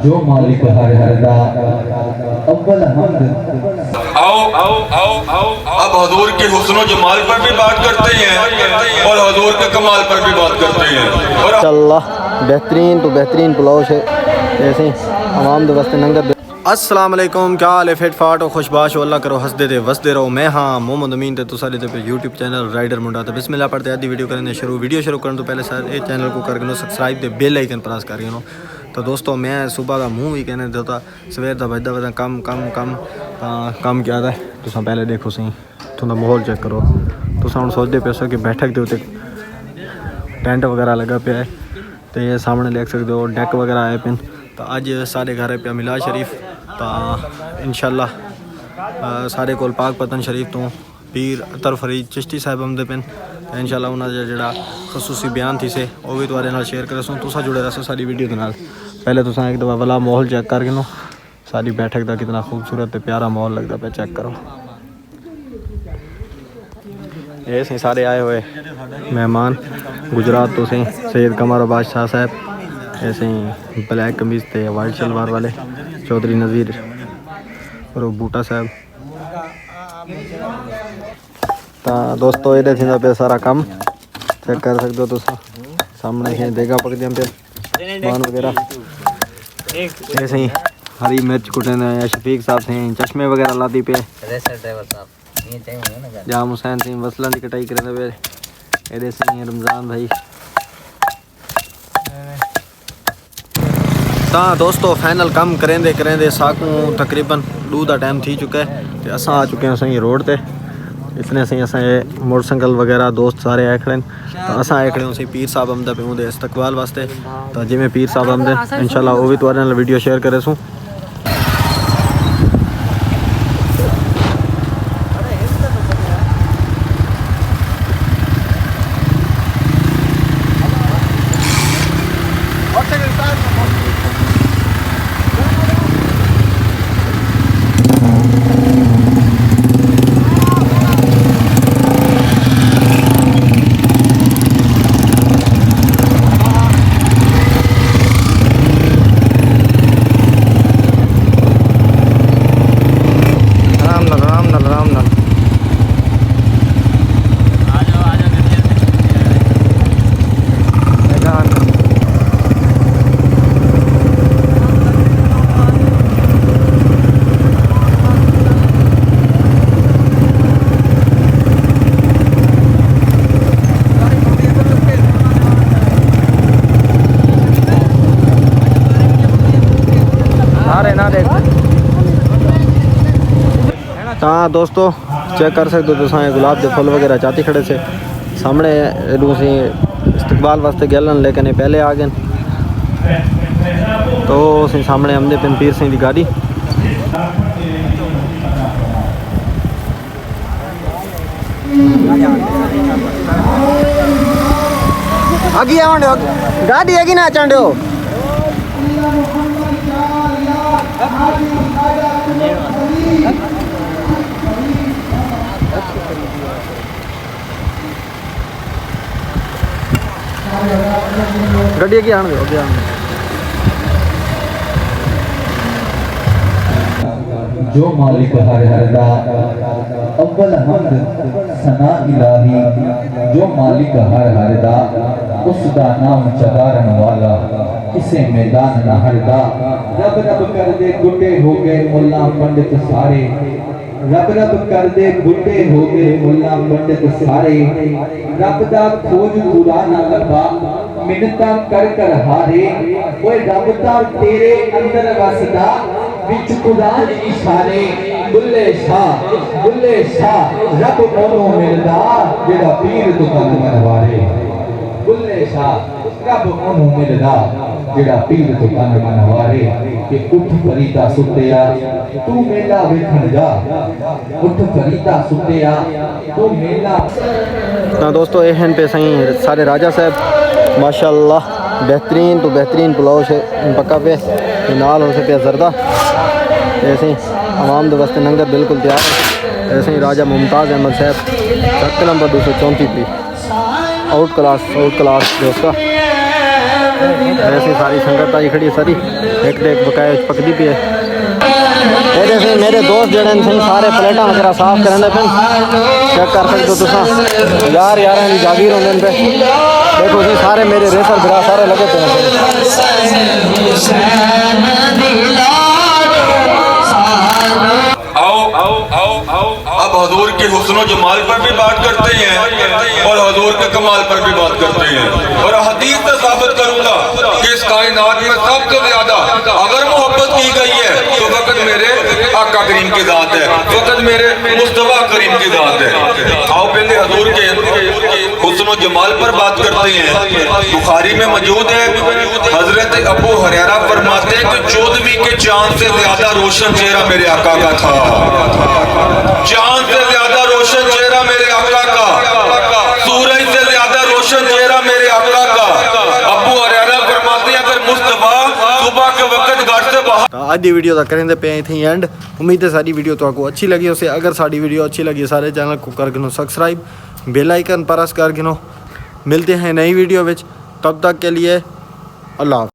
जो मालिक हर हरदा अव्वल हमद। आओ आओ आओ आओ अब हजूर के हुस्न जमाल पर भी बात करते हैं और हजूर के कमाल पर भी बात करते हैं। और अल्लाह बेहतरीन तो बेहतरीन पुलाव से ऐसे आवाम दे वास्ते नंगर। अस्सलाम वालेकुम, क्या हाल है? फिट फाट और खुशबाश अल्लाह करो हंसदे थे वसदे रहो। मैं हाँ मोहम्मद अमीन ते तुसारे ते यूट्यूब चैनल राइडर मुंडा। तो बिस्मिल्लाह पढ़ते आदि वीडियो करेंगे शुरू। वीडियो शुरू करने तो पहले सारे चैनल को करके सब्सक्राइब ते बेल आइकन प्रेस कर लो। तो दोस्तों मैं सुबह का मुँह भी कहने देता सवेर का बजदा बजदा कम कम कम कम क्या है। तुसा पहले देखो सही थोड़ा माहौल चेक करो। तुसा हम सोचते पे सो कि बैठक के उत्ते टेंट वगैरह लगा पे है। तो ये सामने देख सकते हो डेक वगैरह आए पिन। तो अज सारे घर पे मिलाद शरीफ। तो इंशाल्लाह सारे कोल पाक पतन शरीफ तो पीर अतर फरीद चिश्ती साहब आमदे पिन। तो इंशाल्लाह उन्होंने जो खसूसी बयान थी से वो भी तुहारे नाल शेयर करे सो। तुसा जुड़े रहो सारी वीडियो के नाल। पहले तुसा एक दफ़ा वाला माहौल चेक करके नो सारी बैठक का कितना खूबसूरत प्यारा माहौल लगता पे चेक करो। ये सही सारे आए हुए मेहमान गुजरात तो सही सैयद कमर बादशाह साहब, ऐसे ही ब्लैक कमीज़ थे वाइट शलवार वाले चौधरी नज़ीर और वो बूटा साहब। तो दोस्तों ये थी पे सारा काम चेक कर सकते हो। तो सामने ही देगा पक दिया पे मान वगैरह ऐसे ही हरी मिर्च कुटने या शफीक साहब से चश्मे वगैरह लाती पे जाम हुसैन सिंह वसलन की कटाई करें पे से रमज़ान भाई। हाँ दोस्तों फाइनल कम करेंदे साकू तकरीबन 2 का टाइम थी चुका है। तो असा आ चुके हैं सही रोड पे इतने सही असा मोटरसाइकिल वगैरह दोस्त सारे आए खड़े। तो असा आए खड़े उसी पीर साहब आमदा पे उनके इस्तकबाल वास्ते। तो जिमें पीर साहब आमदे इंशाल्लाह वो भी तुम्हारे नाल वीडियो शेयर करे सूँ। हाँ दोस्तों चेक कर सकते हो। तो गुलाब के फुल वगैरह चाती खड़े से सामने दूसरी इस्तकबाल वास्ते गैलन लेकिन पहले आ गए। तो सामने हमने पिन पीर सिंह की गाड़ी आगे आओ गाड़ी आगे ना चांडो गड्डी की आने दो जो मालिक हर हरदा अव्वल हमद सना इलाही। जो मालिक हर हरदा उसका नाम चदारन वाला किसे मैदान न हरदा। रब रब कर दे गुड्डे हो गए मुल्ला पंडित सारे। रब रब कर दे गुड्डे हो गए मुल्ला पंडित सारे। रब दा खोज पूरा ना लभा मिन्नता कर कर हारे। ओए रब दा तेरे अंदर वसदा विच खुदा दे इशारे। बुल्ले शाह रब ओनू मिलदा जेड़ा पीर तो कन मनवारे। बुल्ले शाह रब ओनू मिलदा जेड़ा पीर तो कन मनवारे। कि उठ फरीदा सुत्तिया तू मेला वेखण जा। उठ फरीदा सुत्तिया तू मेला। तो दोस्तों एहन पे सही सारे राजा साहब माशाल्लाह बेहतरीन तो बेहतरीन पुलाव से पक्का पे नाल हो सके जरदा। ऐसे ही आवाम के वास्ते लंगर बिल्कुल तैयार है। ऐसे ही राजा मुमताज़ अहमद साहब चक्कर नंबर 234 पे आउट क्लास दोस्तों। ऐसी सारी संगत आई खड़ी सारी एक देख बकाया पकदी भी है। ये से मेरे दोस्त जड़े थे सारे प्लेटा वगैरह साफ करने पे चेक कर सकते हो तुसा यार की जागीर होने पे देखो जी सारे मेरे रेसर बिरा सारे लगे पे अब हजूर के हुस्न और जमाल पर भी बात करते हैं और हजूर के कमाल पर भी बात करते हैं। और हदीस से साबित करूंगा कि इस कायनात में सबसे ज्यादा अगर मोहब्बत की गई है तो वक़्त मेरे आका करीम की जात है, वक़्त मेरे मुस्तफा करीम की जात है। आओ पहले हजूर के हुस्न और जमाल पर बात करते हैं। बुखारी में मौजूद है, हजरत अबू हुरैरा फरमाते हैं कि 14वीं के चांद से ज्यादा रोशन चेहरा मेरे आका का था। चांद से ज्यादा रोशन चेहरा मेरे आका का, सूरज से ज्यादा रोशन चेहरा मेरे आका का। अबू हुरैरा फरमाते हैं अगर मुस्तफा सुबह के वक्त घर से बाहर। तो आज की वीडियो तक करेंगे पे थी एंड उम्मीद है सारी वीडियो तो आपको अच्छी लगी उसे। अगर सारी वीडियो अच्छी लगी सारे चैनल को कर गिनो सब्सक्राइब, बेल आइकन प्रेस कर गिनो। मिलते हैं नई वीडियो में, तब तक के लिए अल्लाह।